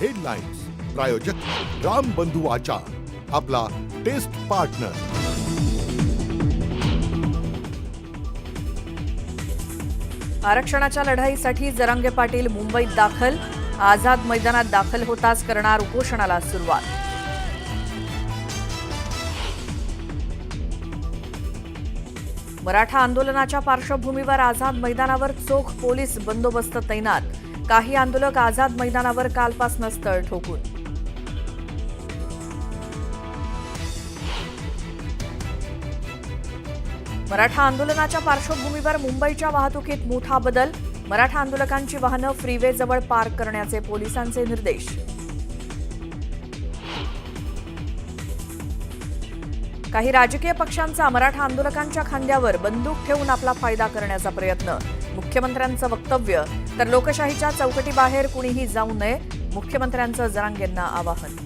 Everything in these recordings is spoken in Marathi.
हेडलाईन्स प्रायोजक राम बंधू आचार, आपला टेस्ट पार्टनर। आरक्षणाच्या लढाईसाठी जरांगे पाटील मुंबईत दाखल। आझाद मैदानात दाखल होताच करणार उपोषणाला सुरुवात। मराठा आंदोलनाच्या पार्श्वभूमीवर आझाद मैदानावर चोख पोलीस बंदोबस्त तैनात। काही आंदोलक आझाद मैदानावर कालपासूनच तळ ठोकून। मराठा आंदोलनाच्या पार्श्वभूमीवर मुंबईच्या वाहतुकीत मोठा बदल। मराठा आंदोलकांची वाहनं फ्रीवे जवळ पार्क करण्याचे पोलिसांचे निर्देश। काही राजकीय पक्षांचा मराठा आंदोलकांच्या खांद्यावर बंदूक ठेवून आपला फायदा करण्याचा प्रयत्न। मुख्यमंत्र्यांचं वक्तव्य तर लोकशाहीच्या चौकटीबाहेर कुणीही जाऊ नये, मुख्यमंत्र्यांचं जरांगेंना आवाहन।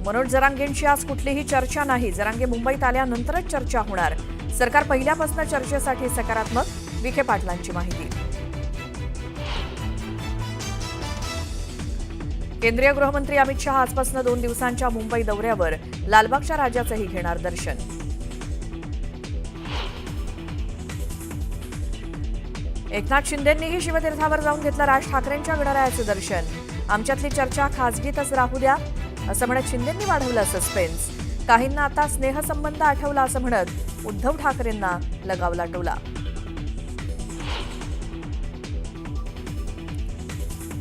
मनोज जरांगेंची आज कुठलीही चर्चा नाही। जरांगे मुंबईत आल्यानंतरच चर्चा होणार। सरकार पहिल्यापासून चर्चेसाठी सकारात्मक, विखे पाटलांची माहिती। केंद्रीय गृहमंत्री अमित शहा आजपासून 2 दिवसांच्या मुंबई दौऱ्यावर। लालबागच्या राजाचंही घेणार दर्शन। एकनाथ शिंदेंनीही शिवतीर्थावर जाऊन घेतलं राज ठाकरेंच्या गणरायाचं दर्शन। आमच्यातली चर्चा खासगीतच राहू द्या असं म्हणत शिंदेंनी वाढवलं सस्पेन्स। काहींना आता स्नेहसंबंध आठवला असं म्हणत उद्धव ठाकरेंना लगावला टोला।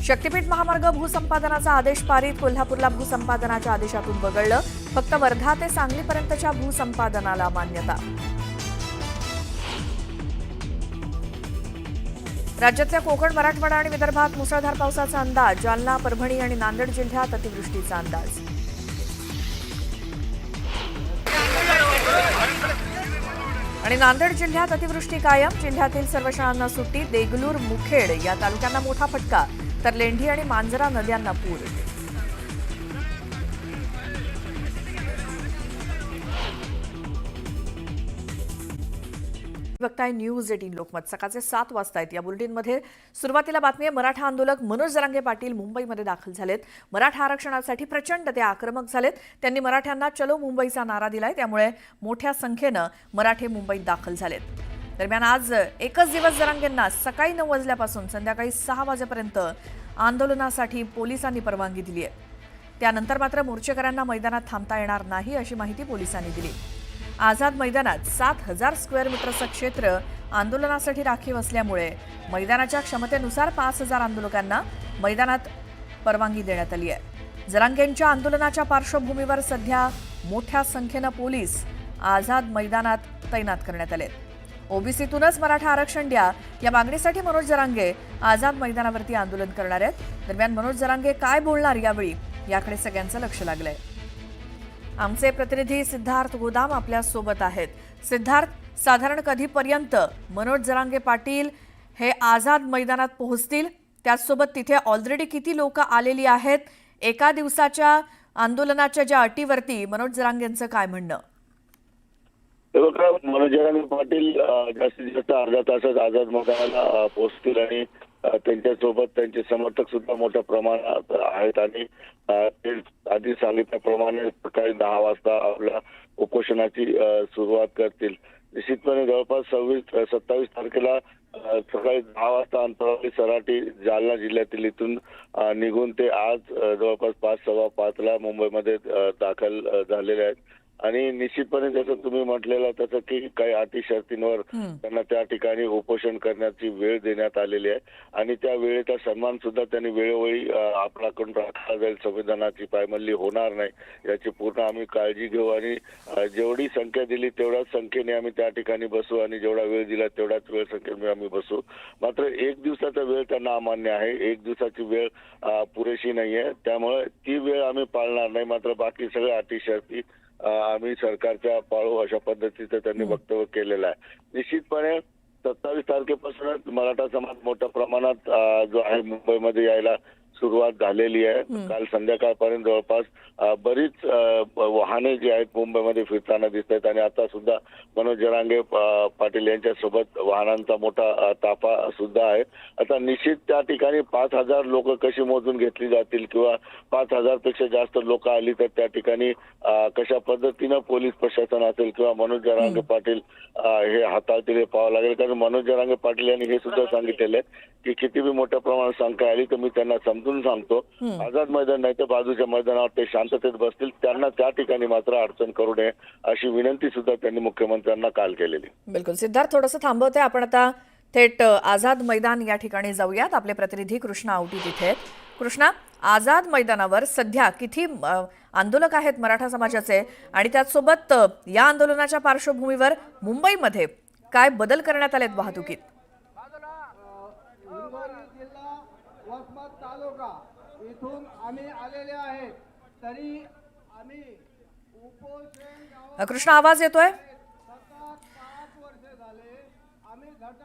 शक्तीपीठ महामार्ग भूसंपादनाचा आदेश पारित। कोल्हापूरला भूसंपादनाच्या आदेशातून वगळलं। फक्त वर्धा ते सांगलीपर्यंतच्या भूसंपादनाला मान्यता। राज्यातल्या कोकण, मराठवाडा आणि विदर्भात मुसळधार पावसाचा अंदाज। जालना, परभणी आणि नांदेड जिल्ह्यात अतिवृष्टीचा अंदाज। आणि नांदेड जिल्ह्यात अतिवृष्टी कायम। जिल्ह्यातील सर्व शाळांना सुट्टी। देगलूर, मुखेड या तालुक्यांना मोठा फटका, तर लेंढी आणि मांजरा नद्यांना पूर। बघताय न्यूज 18 लोकमत। सकाळचे 7 वाजता आहेत। या बुलेटिनमध्ये सुरुवातीला बातमी आहे, मराठा आंदोलक मनोज जरांगे पाटील मुंबईमध्ये दाखल झालेत। मराठा आरक्षणासाठी प्रचंड ते आक्रमक झालेत। त्यांनी मराठ्यांना चलो मुंबईचा नारा दिलाय, त्यामुळे मोठ्या संख्येनं मराठे मुंबईत दाखल झालेत। दरम्यान आज एकच दिवस जरांगेंना सकाळी 9 वाजल्यापासून संध्याकाळी 6 वाजेपर्यंत आंदोलनासाठी पोलिसांनी परवानगी दिली आहे। त्यानंतर मात्र मोर्चेकऱ्यांना मैदानात थांबता येणार नाही अशी माहिती पोलिसांनी दिली। आझाद मैदानात 7000 स्क्वेअर मीटरचं क्षेत्र आंदोलनासाठी राखीव असल्यामुळे मैदानाच्या क्षमतेनुसार 5000 आंदोलकांना मैदानात परवानगी देण्यात आली आहे। जरांगेंच्या आंदोलनाच्या पार्श्वभूमीवर सध्या मोठ्या संख्येनं पोलीस आझाद मैदानात तैनात करण्यात आले। ओबीसीतूनच मराठा आरक्षण द्या या मागणीसाठी मनोज जरांगे आझाद मैदानावरती आंदोलन करणार आहेत। दरम्यान मनोज जरांगे काय बोलणार यावेळी, याकडे सगळ्यांचं लक्ष लागलंय। आमचे प्रतिनिधी सिद्धार्थ गोदाम आपल्या सोबत आहेत। सिद्धार्थ, साधारण कधीपर्यंत मनोज जरांगे पाटील हे आझाद मैदानात पोहोचतील? त्याचसोबत तिथे ऑलरेडी किती लोक आलेली आहेत? एका दिवसाच्या आंदोलनाच्या ज्या अटीवरती मनोज जरांगेंचं काय म्हणणं? मनोज जरांगे पाटील जास्तीत जास्त अर्ध्या तासात आझाद मैदानाला पोहोचतील आणि त्यांच्यासोबत त्यांचे समर्थक सुद्धा मोठ्या प्रमाणात आहेत आणि ते आधी सांगितल्याप्रमाणे सकाळी 10 वाजता आपल्या उपोषणाची सुरुवात करतील। निश्चितपणे जवळपास 27 तारखेला सकाळी 10 वाजता अंतरावली सराटी जालना जिल्ह्यातील इथून निघून ते आज जवळपास 5:15 मुंबईमध्ये दाखल झालेले आहेत। आणि निश्चितपणे जसं तुम्ही म्हटलेलं तसं की काही अटी शर्तींवर त्यांना त्या ठिकाणी उपोषण करण्याची वेळ देण्यात आलेली आहे आणि त्या वेळेचा सन्मान सुद्धा त्यांनी वेळोवेळी आपल्याकडून राखला जाईल। संविधानाची पायमल्ली होणार नाही याची पूर्ण आम्ही काळजी घेऊ आणि जेवढी संख्या दिली तेवढ्याच संख्येने आम्ही त्या ठिकाणी बसू आणि जेवढा वेळ दिला तेवढ्याच वेळ संख्येने आम्ही बसू। मात्र 1 दिवसाचा वेळ त्यांना अमान्य आहे। 1 दिवसाची वेळ पुरेशी नाहीये, त्यामुळे ती वेळ आम्ही पाळणार नाही। मात्र बाकी सगळ्या अटी शर्ती आम्ही सरकारच्या पाळू अशा पद्धतीचं त्यांनी वक्तव्य केलेलं आहे। निश्चितपणे 27 तारखेपासूनच मराठा समाज मोठ्या प्रमाणात जो आहे मुंबईमध्ये यायला सुरुवात झालेली आहे. काल संध्याकाळपर्यंत जवळपास बरीच वाहने जी आहेत मुंबईमध्ये फिरताना दिसत आहेत आणि आता सुद्धा मनोज जरांगे पाटील यांच्यासोबत वाहनांचा मोठा ताफा सुद्धा आहे. आता निश्चित त्या ठिकाणी 5,000 लोक कशी मोजून घेतली जातील किंवा 5,000 पेक्षा जास्त लोक आली तर त्या ठिकाणी कशा पद्धतीनं पोलीस प्रशासन असेल किंवा मनोज जरांगे पाटील हे हाताळतील हे पाहावं लागेल. कारण मनोज जरांगे पाटील यांनी हे सुद्धा सांगितलेलं आहे की किती बी मोठ्या प्रमाणात संख्या आली तर मी त्यांना समजून सांगतो, आझाद मैदान नाही तर बाजूच्या मैदानावर ते शांततेत बसतील, त्यांना त्या ठिकाणी मात्र अडचण करू नये अशी विनंती सुद्धा त्यांनी मुख्यमंत्र्यांना काल केलेली. बिलकुल. सिद्धार्थ, थोडंसं थांबवते. आपण आता थेट आझाद मैदान या ठिकाणी जाऊयात. आपले प्रतिनिधी कृष्णा आवटी तिथे आहेत. कृष्णा, आझाद मैदानावर सध्या किती आंदोलक आहेत मराठा समाजाचे आणि त्याचसोबत या आंदोलनाच्या पार्श्वभूमीवर मुंबईमध्ये काय बदल करण्यात आलेत वाहतुकीत? जिल्हा वसमत तालुका इथून आम्ही आलेले आहे तरी आम्ही उपोषण कृष्णा, आवाज येतोय?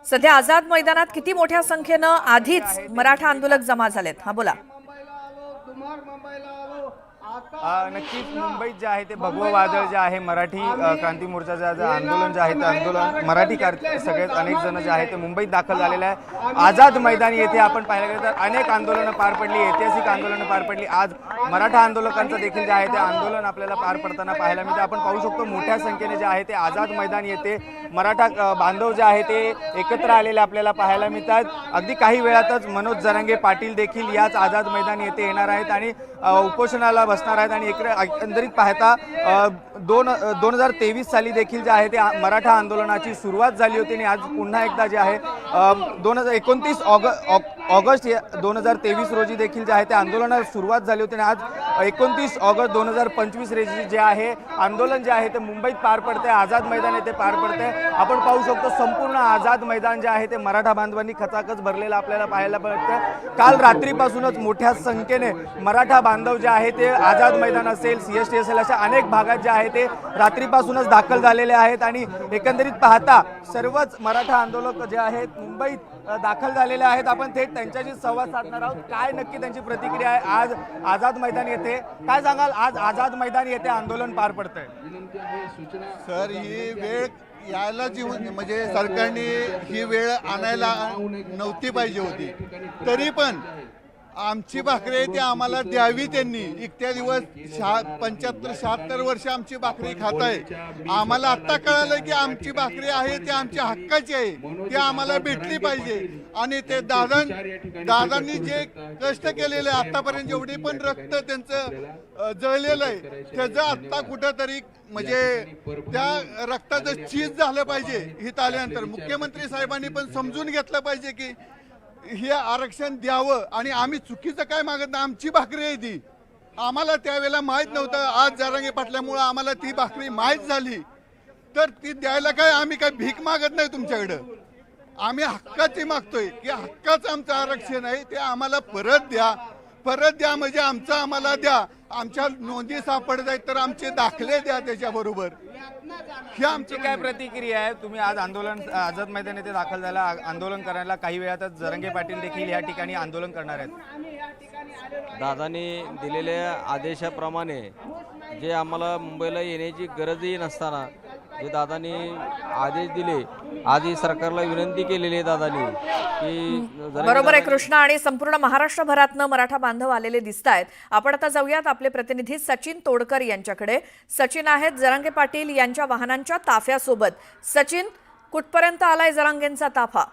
सध्या आझाद मैदानात किती मोठ्या संख्येनं आधीच मराठा आंदोलक जमा झालेत? हा, बोला. मुंबईला आलो, तुम्हार मुंबईला आलो. नक्कीच मुंबईत जे आहे ते भगवं वादळ जे आहे मराठी क्रांती मोर्चाचं जे आंदोलन जे आहे ते आंदोलन मराठी सगळेच अनेक जण जे आहे ते मुंबईत दाखल झालेले आहे. आझाद मैदान येथे आपण पाहायला गेलं तर अनेक आंदोलनं पार पडली, ऐतिहासिक आंदोलनं पार पडली. आज मराठा आंदोलकांचं देखील जे आहे ते आंदोलन आपल्याला पार पडताना पाहायला मिळते. आपण पाहू शकतो मोठ्या संख्येने जे आहे ते आझाद मैदान येथे मराठा बांधव जे आहे ते एकत्र आलेले आपल्याला पाहायला मिळतात. अगदी काही वेळातच मनोज जरांगे पाटील देखील याच आझाद मैदान येथे येणार आहेत आणि उपोषणाला बसणार आहेत. आणि एकंदरीत पाहता 2023 साली देखील जे आहे ते मराठा आंदोलनाची सुरुवात झाली होती आणि आज पुन्हा एकदा जे आहे 29 ऑगस्ट 2023 रोजी देखील जे आहे ते आंदोलनाला सुरुवात झाली होती आणि आज 29 ऑगस्ट 2025 रोजी जे आहे आंदोलन जे आहे ते मुंबईत पार पडते, आझाद मैदान येथे पार पडते. आपण पाहू शकतो संपूर्ण आझाद मैदान जे आहे ते मराठा बांधवांनी खचाखच भरलेलं आपल्याला पाहायला मिळते. काल रात्रीपासूनच मोठ्या संख्येने मराठा बांधव जे आहे ते आझाद मैदान असेल, CST असेल अशा अनेक भागात जे आहे ते रात्रीपासूनच दाखल झालेले आहेत आणि एकंदरीत पाहता सर्वच मराठा आंदोलक जे आहेत मुंबईत दाखल झालेले आहेत. आपण थेट त्यांच्याशी संवाद साधणार आहोत. काय नक्की त्यांची प्रतिक्रिया आहे आज आझाद मैदान येथे? काय सांगाल, आज आझाद मैदान येथे आंदोलन पार पडतंय? सर, ही वेळ यायला जी म्हणजे सरकारने ही वेळ आणायला नव्हती पाहिजे होती. तरी पण आमची भाकरी आहे ती आम्हाला द्यावी त्यांनी. इतक्या दिवस 75-76 वर्ष आमची भाकरी खात आहे. आम्हाला आता कळालं की आमची भाकरी आहे ती आमच्या हक्काची आहे, ती आम्हाला भेटली पाहिजे. आणि ते दादांनी जे कष्ट केलेले आतापर्यंत जेवढे पण रक्त त्यांचं जळलेलं आहे त्याचं आत्ता कुठंतरी म्हणजे त्या रक्ताचं चीज झालं पाहिजे. हित आल्यानंतर मुख्यमंत्री साहेबांनी पण समजून घेतलं पाहिजे की हे आरक्षण द्यावं. आणि आम्ही चुकीचं काय मागत नाही, आमची भाकरी आहे ती. आम्हाला त्यावेळेला माहीत नव्हतं, आज जरांगे पाटल्यामुळं आम्हाला ती भाकरी माहीत झाली. तर ती द्यायला काय आम्ही काय भीक मागत नाही तुमच्याकडं, आम्ही हक्काची मागतोय की हक्काचं आमचं आरक्षण आहे ते आम्हाला परत द्या. परत द्या म्हणजे आमचं आम्हाला द्या. आमच्या नोंदी सापडत आहेत तर आमचे दाखले द्या त्याच्याबरोबर. ही आमची काय प्रतिक्रिया आहे? तुम्ही आज आझाद मैदान येथे दाखल झाला, आंदोलन करायला काही वेळातच जरांगे पाटील देखील या ठिकाणी आंदोलन करणार आहेत. दादांनी दिलेल्या आदेशाप्रमाणे जे आम्हाला मुंबईला येण्याची गरजही नसताना जे दादांनी आदेश दिले, आधी सरकारला विनंती केलेली आहे दादांनी की बरोबर आहे कृष्णा. आणि संपूर्ण महाराष्ट्रभरातनं मराठा बांधव आलेले दिसत आहेत. आपण आता जाऊयात आपले प्रतिनिधी सचिन तोडकर यांच्याकडे. सचिन आहेत जरांगे पाटील यांच्या वाहनांच्या ताफ्यासोबत. सचिन, कुठपर्यंत आलाय जरांगेंचा ताफा?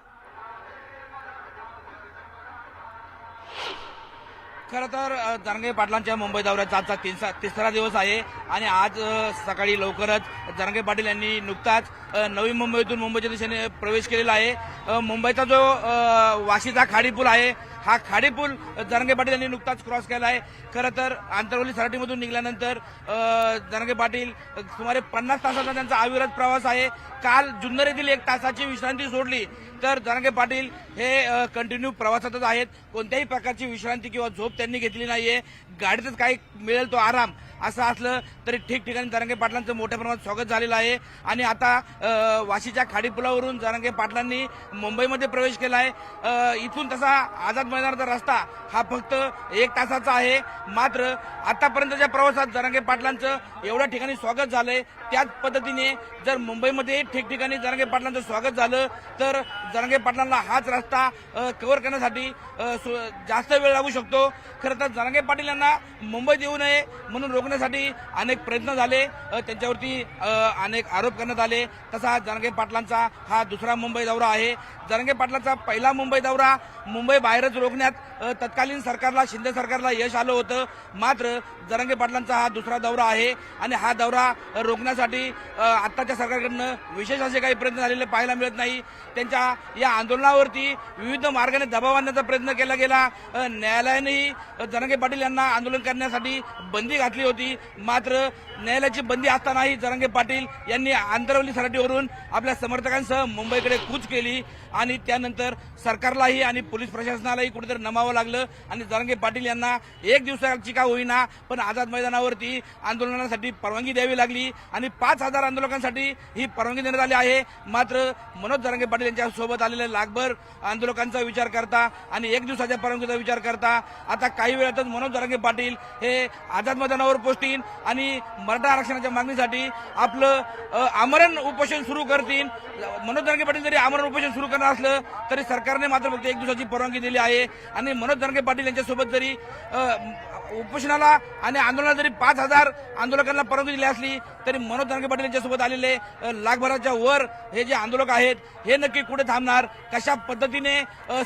खरं तर जरांगे पाटलांच्या मुंबई दौऱ्याचा आजचा तिसरा दिवस आहे आणि आज सकाळी लवकरच जरांगे पाटील यांनी नुकताच नवी मुंबईतून मुंबईच्या दिशेने प्रवेश केलेला आहे. मुंबईचा जो वाशीचा खाडीपूल आहे हा खाडीपूल जरांगे पाटील यांनी नुकताच क्रॉस केला आहे. खरं तर आंतरवली सराटीमधून निघाल्यानंतर जरांगे पाटील सुमारे 50 तासाचा त्यांचा अविरत प्रवास आहे. काल जुन्नर येथील 1 तासाची विश्रांती सोडली तर जरांगे पाटील हे कंटिन्यू प्रवासातच आहेत. कोणत्याही प्रकारची विश्रांती किंवा झोप त्यांनी घेतली नाहीये. गाडीतच काही मिळेल तो आराम असं असलं तरी ठिकठिकाणी जरांगे पाटलांचं मोठ्या प्रमाणात स्वागत झालेलं आहे आणि आता वाशीच्या खाडीपुलावरून जरांगे पाटलांनी मुंबईमध्ये प्रवेश केला आहे। इथून तसा आझाद मैदानाचा रस्ता हा फक्त 1 तासाचा आहे, मात्र आतापर्यंतच्या प्रवासात जरांगे पाटलांचं एवढ्या ठिकाणी स्वागत झालंय, त्याच पद्धतीने जर मुंबईमध्ये ठिकठिकाणी जरांगे पाटलांचं स्वागत झालं तर जरांगे पाटलांना हाच रस्ता कव्हर करण्यासाठी जास्त वेळ लागू शकतो। खरं तर जरांगे पाटील यांना मुंबईत येऊ नये म्हणून रोखण्यासाठी अनेक प्रयत्न झाले, त्यांच्यावरती अनेक आरोप करण्यात आले। तसा जरांगे पाटलांचा हा दुसरा मुंबई दौरा आहे। जरांगे पाटलांचा पहिला मुंबई दौरा मुंबई बाहेरच रोखण्यात तत्कालीन सरकारला, शिंदे सरकारला यश आलं होतं, मात्र जरांगे पाटलांचा हा दुसरा दौरा आहे आणि हा दौरा रोखण्यासाठी आत्ताच्या सरकारकडनं विशेष असे काही प्रयत्न झालेले पाहायला मिळत नाही। त्यांच्या या आंदोलनावरती विविध मार्गाने दबाव आणण्याचा प्रयत्न केला गेला। न्यायालयानेही जरांगे पाटील यांना आंदोलन करण्यासाठी बंदी घातली होती, मात्र न्यायालयाची बंदी असतानाही जरांगे पाटील यांनी आंतरवली सराटीवरून आपल्या समर्थकांसह मुंबईकडे कूच केली आणि त्यानंतर सरकारलाही आणि पोलीस प्रशासनालाही कुठेतरी नमावं लागलं आणि जरांगे पाटील यांना 1 दिवसाची का होईना पण आझाद मैदानावरती आंदोलनासाठी परवानगी द्यावी लागली आणि 5,000 आंदोलकांसाठी ही परवानगी देण्यात आली आहे। मात्र मनोज जरांगे पाटील यांच्या सोबत आलेल्या लाखभर आंदोलकांचा विचार करता आणि 1 दिवसाच्या परवानगीचा विचार करता आता काही वेळातच मनोज जरांगे पाटील हे आझाद मैदानावर पोहोचतील आणि मराठा आरक्षणाच्या मागणीसाठी आपलं आमरण उपोषण सुरू करतील। मनोज जरांगे पाटील जरी आमरण उपोषण सुरू करणार असलं तरी सरकारने मात्र फक्त 1 दिवसाची परवानगी दिली आहे आणि मनोज जरांगे पाटील यांच्यासोबत जरी उपोषणाला आणि आंदोलनाला जरी 5,000 आंदोलकांना परवानगी दिली असली तरी मनोज जरांगे पाटील यांच्यासोबत आलेले लाखभराच्या वर हे जे आंदोलक आहेत हे नक्की कुठे थांबणार, कशा पद्धतीने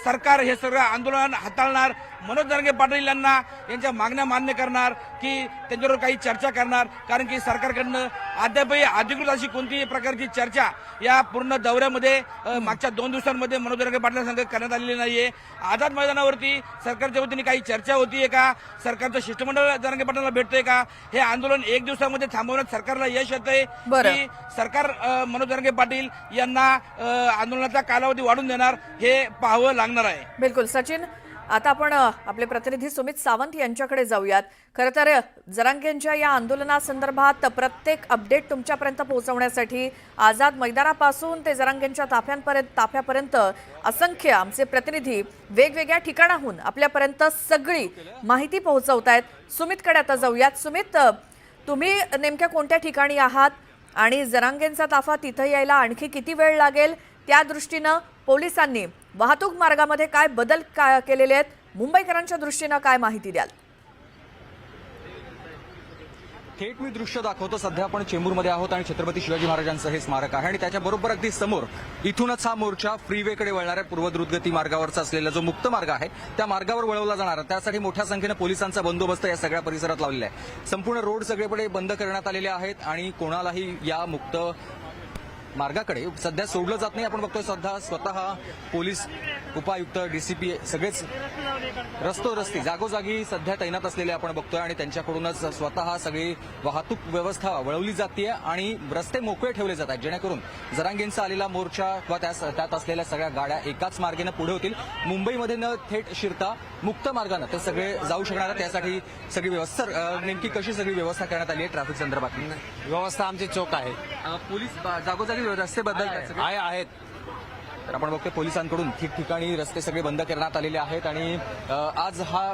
सरकार हे सगळं आंदोलन हाताळणार, मनोज जरांगे पाटील यांना यांच्या मागण्या मान्य करणार की त्यांच्यावर काही चर्चा करणार, कारण की सरकारकडनं अद्यापही अधिकृत अशी कोणतीही प्रकारची चर्चा या पूर्ण दौऱ्यामध्ये मागच्या 2 दिवसांमध्ये मनोज जरांगे पाटलांसंग करण्यात आलेली नाहीये। आझाद मैदानावरती सरकारच्या वतीने काही चर्चा होतीये का, सरकारचं शिष्टमंडळ जरांगे पाटलांना भेटतंय का, हे आंदोलन 1 दिवसामध्ये थांबवण्यात सरकारला यश येतंय की सरकार मनोज जरांगे पाटील यांना आंदोलनाचा कालावधी वाढून देणार हे पाहावं लागणार आहे। बिलकुल सचिन, आता आपण आपले प्रतिनिधी सुमित सावंत यांच्याकडे जाऊयात। खरं तर जरांगेंच्या या आंदोलनासंदर्भात प्रत्येक अपडेट तुमच्यापर्यंत पोहोचवण्यासाठी आझाद मैदानापासून ते जरांगेंच्या ताफ्यापर्यंत असंख्य आमचे प्रतिनिधी वेगवेगळ्या ठिकाणाहून आपल्यापर्यंत सगळी माहिती पोहोचवतायत। सुमितकडे आता जाऊयात। सुमित, तुम्ही नेमक्या कोणत्या ठिकाणी आहात आणि जरांगेंचा ताफा तिथं यायला आणखी किती वेळ लागेल, त्या दृष्टीनं पोलिसांनी वाहतूक मार्गामध्ये काय बदल केलेले आहेत, मुंबईकरांच्या दृष्टीनं काय माहिती द्याल? थेट मी दृश्य दाखवतो। सध्या आपण चेंबूरमध्ये आहोत आणि छत्रपती शिवाजी महाराजांचं हे स्मारक आहे आणि त्याच्याबरोबर अगदी समोर इथूनच हा मोर्चा फ्रीवेकडे वळणाऱ्या पूर्व द्रुतगती मार्गावरचा असलेला जो मुक्त मार्ग आहे त्या मार्गावर वळवला जाणार, त्यासाठी मोठ्या संख्येनं पोलिसांचा बंदोबस्त या सगळ्या परिसरात लावलेला आहे। संपूर्ण रोड सगळीकडे बंद करण्यात आलेले आहेत आणि कोणालाही या मुक्त मार्गाकडे सध्या सोडलं जात नाही। आपण बघतोय सध्या स्वतः पोलीस उपायुक्त, डीसीपी सगळेच रस्ते जागोजागी सध्या तैनात असलेले आपण बघतोय आणि त्यांच्याकडूनच स्वतः सगळी वाहतूक व्यवस्था वळवली जाते आणि रस्ते मोकळे ठेवले जात आहेत, जेणेकरून जरांगेंचा आलेला मोर्चा किंवा त्यात असलेल्या सगळ्या गाड्या एकाच मार्गाने पुढे होतील, मुंबईमध्ये न थेट शिरता मुक्त मार्गाने ते सगळे जाऊ शकणार। त्यासाठी सगळी व्यवस्था नेमकी कशी सगळी व्यवस्था करण्यात आली आहे ट्रॅफिक संदर्भात? व्यवस्था आमची चोख आहे, पोलीस जागोजागी रस्ते बदलतात आहेत। तर आपण बघतोय पोलिसांकडून ठिकठिकाणी रस्ते सगळे बंद करण्यात आलेले आहेत आणि आज हा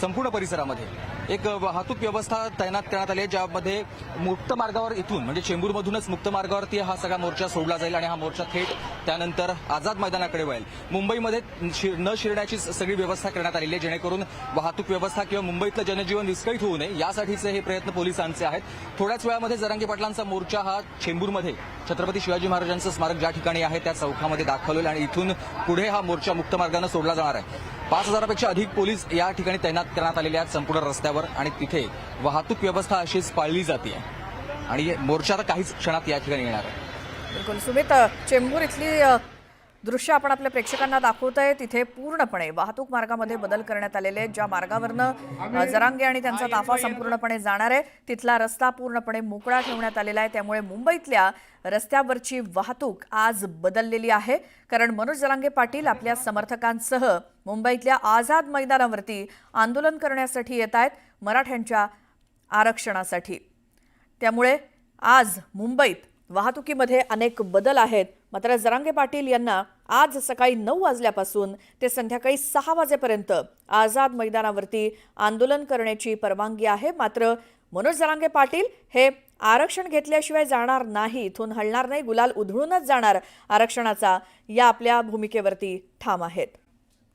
संपूर्ण परिसरामध्ये एक वाहतूक व्यवस्था तैनात करण्यात आली आहे, ज्यामध्ये मुक्त मार्गावर इथून म्हणजे चेंबूरमधूनच मुक्त मार्गावरती हा सगळा मोर्चा सोडला जाईल आणि हा मोर्चा थेट त्यानंतर आझाद मैदानाकडे वळेल। मुंबईमध्ये न शिरण्याची सगळी व्यवस्था करण्यात आलेली आहे, जेणेकरून वाहतूक व्यवस्था किंवा मुंबईतलं जनजीवन विस्कळीत होऊ नये यासाठीचे हे प्रयत्न पोलिसांचे आहेत। थोड्याच वेळामध्ये जरांगे पाटलांचा मोर्चा हा चेंबूरमध्ये छत्रपती शिवाजी महाराजांचं स्मारक ज्या ठिकाणी आहे त्या चौकामध्ये दाखल आणि इथून पुढे हा मोर्चा मुक्त मार्गाने सोडला जाणार आहे। 5,000पेक्षा अधिक पोलीस या ठिकाणी तैनात करण्यात आलेले आहेत संपूर्ण रस्त्यावर आणि तिथे वाहतूक व्यवस्था अशीच पाळली जाते आणि मोर्चा काहीच क्षणात या ठिकाणी येणार आहे। बिलकुल सुमित, चेंबूर इथली दृश्य आपण आपल्या प्रेक्षकांना दाखवतोय। तिथे पूर्णपणे वाहतूक मार्गामध्ये बदल करण्यात आलेले आहेत। ज्या मार्गावरनं जरांगे आणि त्यांचा ताफा संपूर्णपणे जाणार आहे तिथला रस्ता पूर्णपणे मोकळा ठेवण्यात आलेला आहे, त्यामुळे मुंबईतल्या रस्त्यावरची वाहतूक आज बदललेली आहे। कारण मनोज जरांगे पाटील आपल्या समर्थकांसह मुंबईतल्या आझाद मैदानावरती आंदोलन करण्यासाठी येत आहेत। मराठ्यांच्या आरक्षणासाठी। त्यामुळे आज मुंबईत वाहतुकीमध्ये अनेक बदल आहेत। मात्र जरांगे पाटील यांना आज सकाळी 9 वाजल्यापासून ते संध्याकाळी 6 वाजेपर्यंत आझाद मैदानावरती आंदोलन करण्याची परवानगी आहे। मात्र मनोज जरांगे पाटील हे आरक्षण घेतल्याशिवाय जाणार नाही, इथून हलणार नाही, गुलाल उधळूनच जाणार आरक्षणाचा, या आपल्या भूमिकेवरती ठाम आहेत।